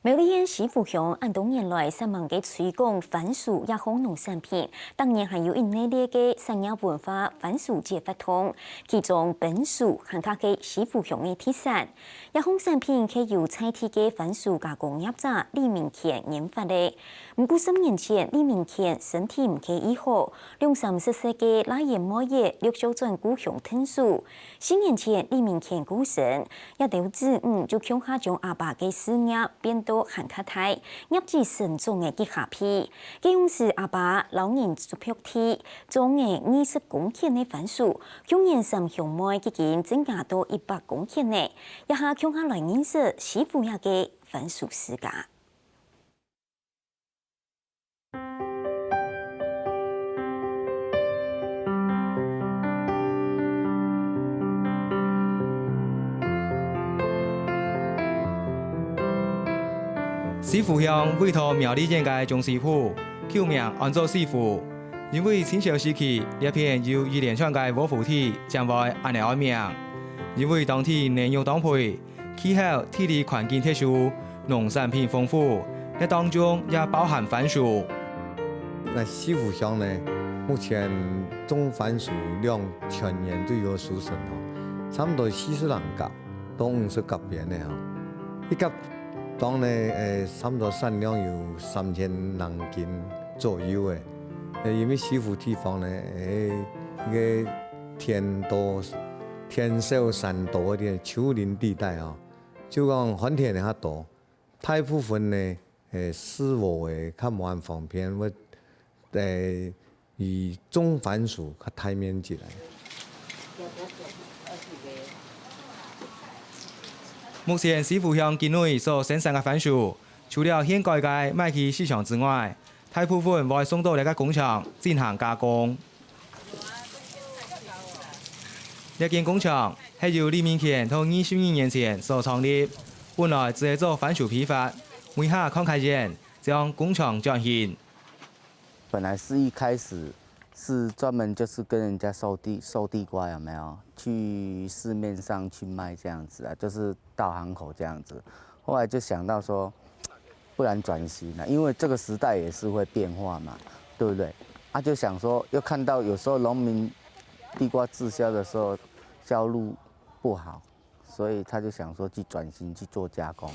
苗栗县西富乡按多年来3万个推广番薯也好农产品，当然还有一系列的产业文化番薯节活动，其中本薯和它嘅西富乡的特产，也好产品係由在地嘅番薯加工业者李明乾研发的。不过10年前，李明乾身体唔嘅以好，30歲嘅那年末葉陸續轉故鄉吞薯。4年前，李明乾過身，一到子女就向下將阿爸嘅事業變到很卡大，業至慎重嘅結下皮。基本是阿爸老年做票梯，種嘅20公頃嘅番薯，去年3鄉妹已經增加到100公頃呢。一下向下來認識西富鄉嘅番薯世家。西富乡委托苗栗县嘅钟师傅取名按做西富，因为清朝时期一片由一连串嘅窝夫体将为按嚟安名。因为当地年幼当配，气候地理环境特殊，农产品丰富，喺当中也包含番薯。那西富乡呢，目前种番薯量全年都有数成哦，差唔多40人甲，到50甲邊嘅吼，一甲。當呢差唔多產量有3000人斤左右嘅，因為西富地方呢，個天少山多啲丘陵地帶哦，就講旱田嘅較多，大部分呢飼鵝嘅較冇咁方便，我以種番薯較大面積嚟。目前西富鄉境內所生產嘅番薯，除了現改嘅賣去市場之外，大部分會送到呢個工廠進行加工。呢間工廠係由李明乾從22年前所創立，本來只係做番薯批發，為下慷慨人將工廠轉型。本來是一開始是專門就是跟人家收地瓜，有沒有？去市面上去賣這樣子啊，就是到行口這樣子。後來就想到說，不然轉型了，因為這個時代也是會變化嘛，對不對？啊，就想說，又看到有時候農民地瓜滯銷的時候，銷路不好，所以他就想說去轉型去做加工。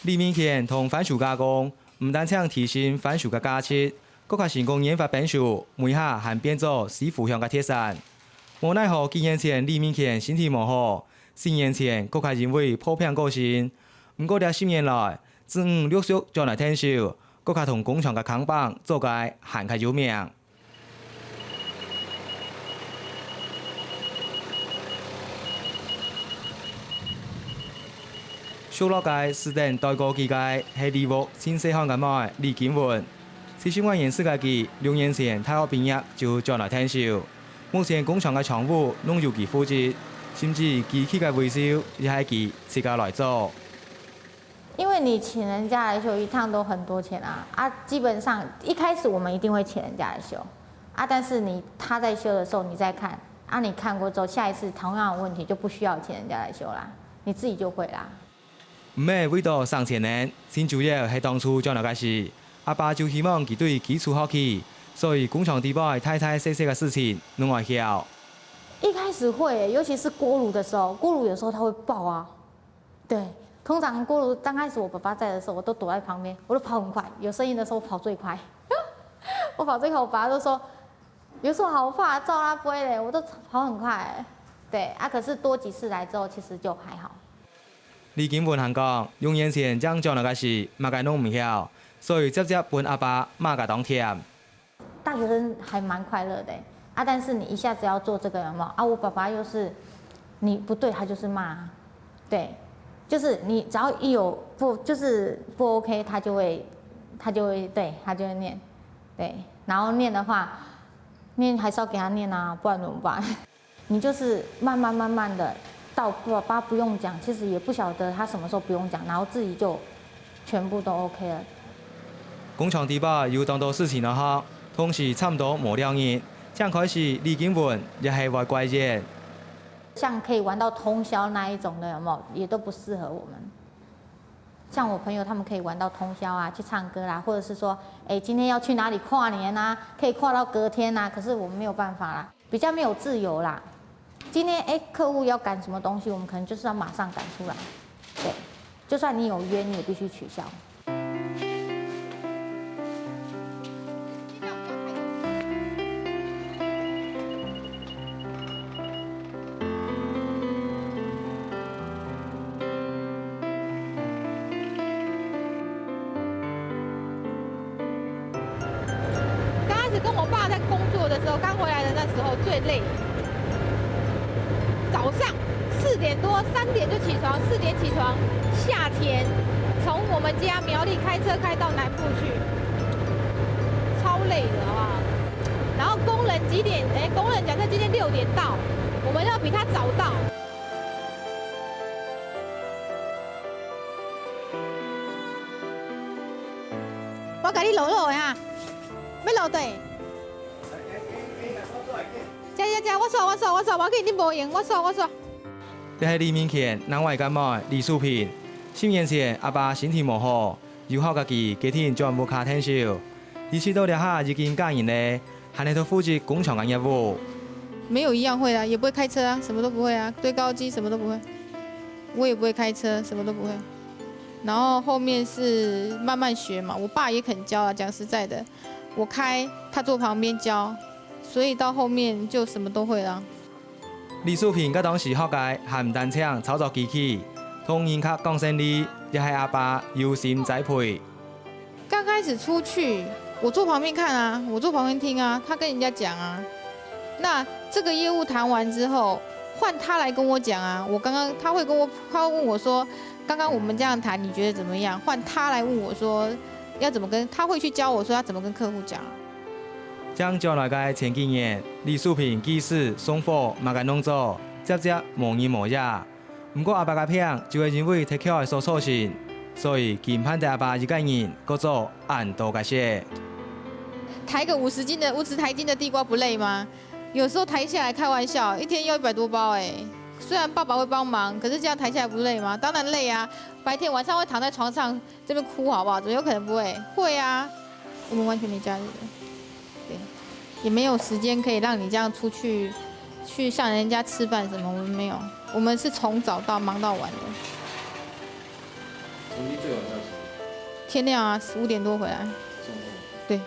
李明乾同番薯加工，唔單止提升番薯嘅價值，更加成功研發本薯，每下還變做西富鄉嘅特產。無奈何幾年前李明乾身體唔好，4年前更加因為破病過身。唔過呢10年來，子女陸續將來聽收，更加同工廠嘅扛棒做嘅行開有名。小樂界是等代過幾屆係李沃新西漢嘅妹李景文，41年世界紀6年前大學畢業就將來聽收。目前工廠嘅廠務攏由佢負責，甚至機器嘅維修也係佢自己來做。因為你請人家來修一趟都很多錢啊！基本上一開始我們一定會請人家來修啊，但是他在修的時候你再看啊，你看過之後，下一次同樣的問題就不需要請人家來修啦，你自己就會啦。唔係為到3000年，先主要係當初將來嘅事。阿爸就希望佢對基礎好起，所以工廠底部大大細細嘅事情攏會曉。一開始會，尤其是鍋爐的時候，鍋爐有時候它會爆啊。對，通常鍋爐剛開始我爸爸在的時候，我都躲在旁邊，我都跑很快，有聲音的時候我跑最快。我跑最快，我爸爸都說，有時候好怕照拉杯嘞，我都跑很快。對啊，可是多幾次來之後，其實就還好。李景文講，6年前將將來嘅事，乜嘅攏唔曉，所以直接問阿爸乜嘅當甜。大學生還蠻快樂的啊，但是你一下子要做這個有冇啊？我爸爸又是你不對，他就是罵，對，就是你只要一有就是不 OK，他就會對，他就會念，對，然後念的話，念還是要給他念啊，不然怎麼辦？你就是慢慢的。到爸爸不用講，其實也不曉得他什麼時候不用講，然後自己就全部都 OK 了。工廠底部有當到事情啦，同時差唔多冇2年，將開始李景文也係外怪人。像可以玩到通宵那一种的，有没有？也都不适合我们。像我朋友他们可以玩到通宵啊，去唱歌啦，或者是说，今天要去哪里跨年啊，可以跨到隔天啊。可是我们没有办法啦，比较没有自由啦。今天客户要赶什么东西，我们可能就是要马上赶出来。对，就算你有约，你也必须取消。跟我爸在工作的时候，刚回来的那时候最累。早上4点多3点就起床，4点起床，夏天从我们家苗栗开车开到南部去，超累的，好不好？然后工人几点？工人假设今天6点到，我们要比他早到。我给你落呀，要落地。我说，我给你无用，我说。这是李明乾南外感冒李素萍，10年前阿爸身体无好，又靠家己家庭全部卡停烧，27到了下已经嫁人咧，还在负责工厂的业务。没有一样会啊，也不会开车啊，什么都不会啊，堆高机什么都不会，我也不会开车，什么都不会。然后后面是慢慢学嘛，我爸也肯教啊，讲实在的，我开他坐旁边教。所以到后面就什么都会了。李素萍佮当时学界和单车操作机器，同人卡讲生理，也系阿爸用心栽培。刚开始出去，我坐旁边看啊，我坐旁边听啊，他跟人家讲啊。那这个业务谈完之后，换他来跟我讲啊。他会问我说，刚刚我们这样谈，你觉得怎么样？换他来问我说，要怎么跟，他会去教我说要怎么跟客户讲。将将来嘅前几年，李素萍技师送货嘛嘅弄做，接无日无夜。不过阿爸嘅片就会因为太巧嘅所措性，所以研判对阿爸一个人各做按多嘅些。抬个50台斤的地瓜不累吗？有时候抬下来开玩笑，一天要100多包虽然爸爸会帮忙，可是这样抬下来不累吗？当然累啊！白天晚上会躺在床上这边哭好不好？怎么有可能不会？会啊！我们完全没假日的。对，也没有时间可以让你这样出去向人家吃饭什么，我们没有，我们是从早到忙到晚的。从你最晚到几？天亮啊，5点多回来。对，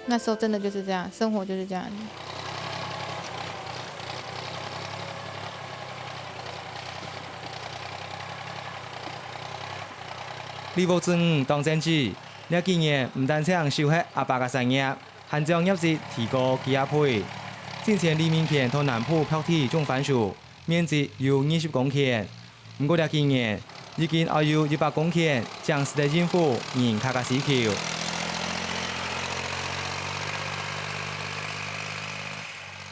那时候真的就是这样，生活就是这样。李木正当政治。呢幾年唔單止收穫阿爸嘅產業，還將業績提高幾倍。之前李明乾同南埔漂體種番薯，面積有20公頃，不過呢幾年已經還有100公頃將市地政府認可嘅需求。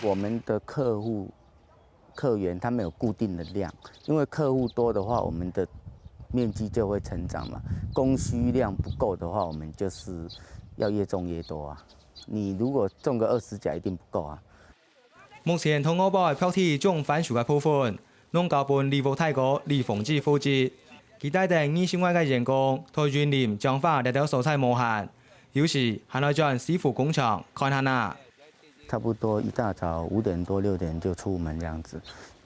我們的客源他們有固定的量，因為客戶多的話，我們的面積就會成長嘛，供需量不夠的話，我們就是要越種越多啊。你如果種個20甲，一定不夠啊。目前同我部漂體種番薯嘅部分，農教本李武太哥李鳳志負責，佢帶定20位嘅員工，對園林種花嚟到蔬菜無限，有時還來轉師傅工廠看下啦。差不多一大早5點多6點就出門這樣子。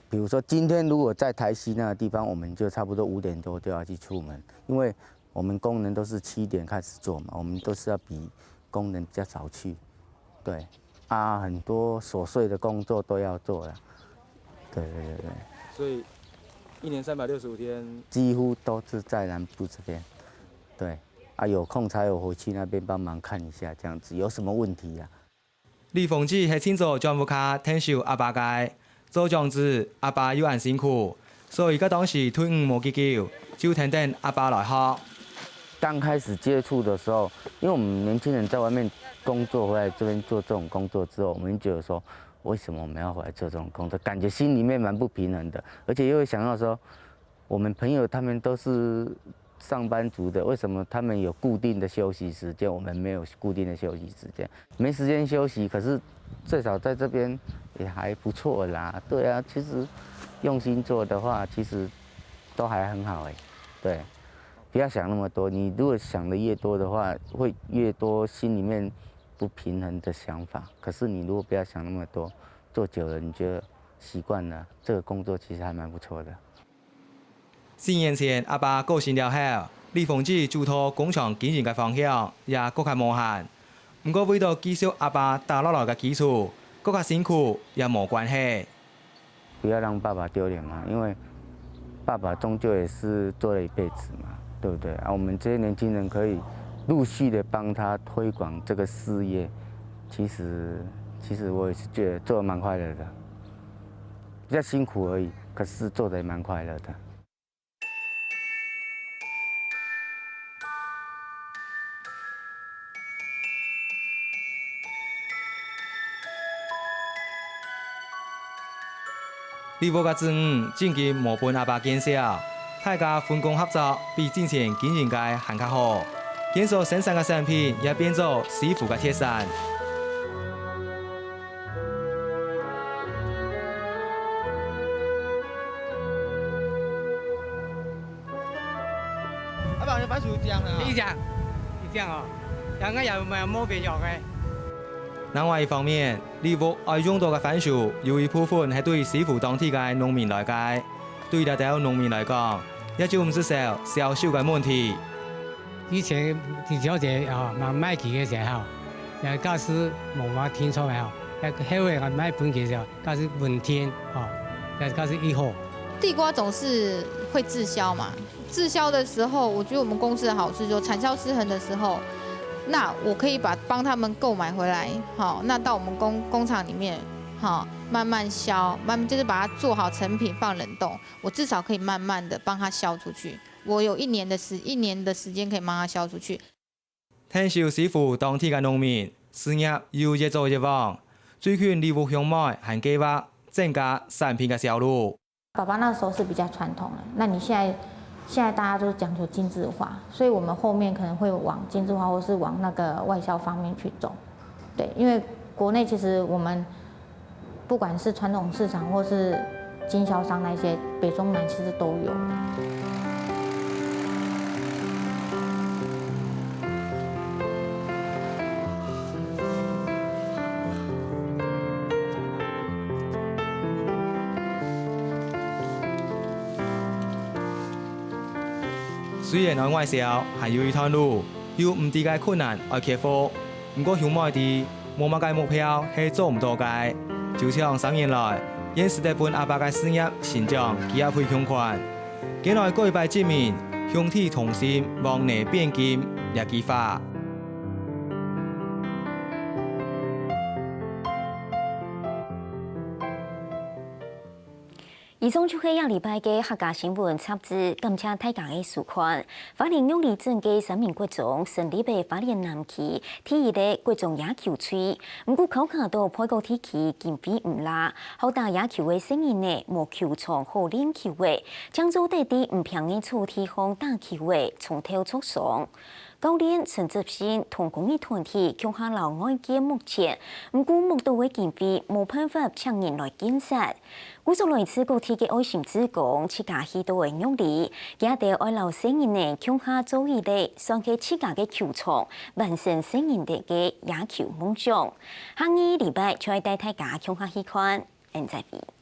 比如說今天如果在台西那個地方，我們就差不多5點多就要去出門，因為我們工人都是7點開始做嘛，我們都是要比工人比較早去，對，啊，很多瑣碎的工作都要做了，對。所以1年365天，幾乎都是在南部這邊，對，啊，有空才有回去那邊幫忙看一下，這樣子有什麼問題啊？李鳳志係清楚全部卡聽受阿爸介。做醬子，阿爸又很辛苦，所以佢當時退伍冇幾久，就聽等阿爸來學。剛開始接觸的時候，因為我們年輕人在外面工作，回來這邊做這種工作之後，我們覺得說，為什麼我們要回來做這種工作？感覺心裡面蠻不平衡的，而且又會想到說，我們朋友他們都是上班族的，為什麼他們有固定的休息時間，我們沒有固定的休息時間？沒時間休息，可是最少在這邊也还不错啦。对啊，其实用心做的话，其实都还很好哎。对，不要想那么多。你如果想的越多的话，会越多心里面不平衡的想法。可是你如果不要想那么多，做久了你就习惯了，这个工作其实还蛮不错的。4年前，阿爸过身了后，李凤芝嘱托工厂经营嘅方向也更加无限。不过为咗继续阿爸打落来嘅基础，更加辛苦也冇关系。不要让爸爸丢脸嘛，因为爸爸终究也是做了一辈子嘛，对不对啊？我们这些年轻人可以陆续的帮他推广这个事业，其实我也是觉得做得蛮快乐的，比较辛苦而已，可是做得也蛮快乐的。李母嘅子女正经冇伴阿爸见笑，大家分工合作，比之前经营嘅还较好。建所生产嘅产品也变做师傅嘅铁山。阿爸，你番薯酱啊？一酱哦，两个也冇变样嘅。另外一方面，李母愛用到嘅番薯有一部分係對師傅當地嘅農民來計，對大家農民來講，也就唔是銷售嘅問題。以前啲小姐啊，賣旗嘅時候，又教師冇話天錯嘅，後尾我賣本嘅時候，教師問天啊，教師以後。地瓜總是會滯銷嘛，滯銷的時候，我覺得我們公司的好處就產銷失衡的時候。那我可以幫他們購買回來，好，那到我們工廠裡面，好，慢慢銷，就是把它做好成品放冷凍，我至少可以慢慢的幫它銷出去。我有一年的時間可以幫它銷出去。聽小師傅當地嘅農民事業要越做越旺，最近業務向外還計劃增加產品嘅銷路。爸爸那時候是比較傳統的，那你現在大家都講求精緻化，所以我們後面可能會往精緻化，或是往那個外銷方面去走。對，因為國內其實我們不管是傳統市場或是經銷商那些，北中南其實都有。雖然愛外銷還有一段路，有唔少嘅困難要克服，不過向外地冇乜嘅目標係做唔到嘅。就像3年來，現時日本阿爸嘅事業成長幾也會向寬，近來改拜之面，向體同心往內變金也計劃。以上就是下禮拜嘅客家新聞插誌，感謝大家嘅收看。花蓮玉里鎮嘅三名國中成立嘅花蓮南區第一個國中野球區，不過考慮到配套體系經費唔拉，好大野球嘅聲音呢無球場好練球嘅，將做地啲唔平嘅草地方打球嘅，從頭促上。教練陳執信同公益團體強下留外界目前，不過目到嘅經費冇辦法請人來建設。古數類似個體嘅愛心志工，自家許多嘅努力，佢哋愛留聲音呢，強下做一啲上嘅自家嘅球場，完成聲音哋嘅野球夢想。下個禮拜再帶大家強下去看，再會。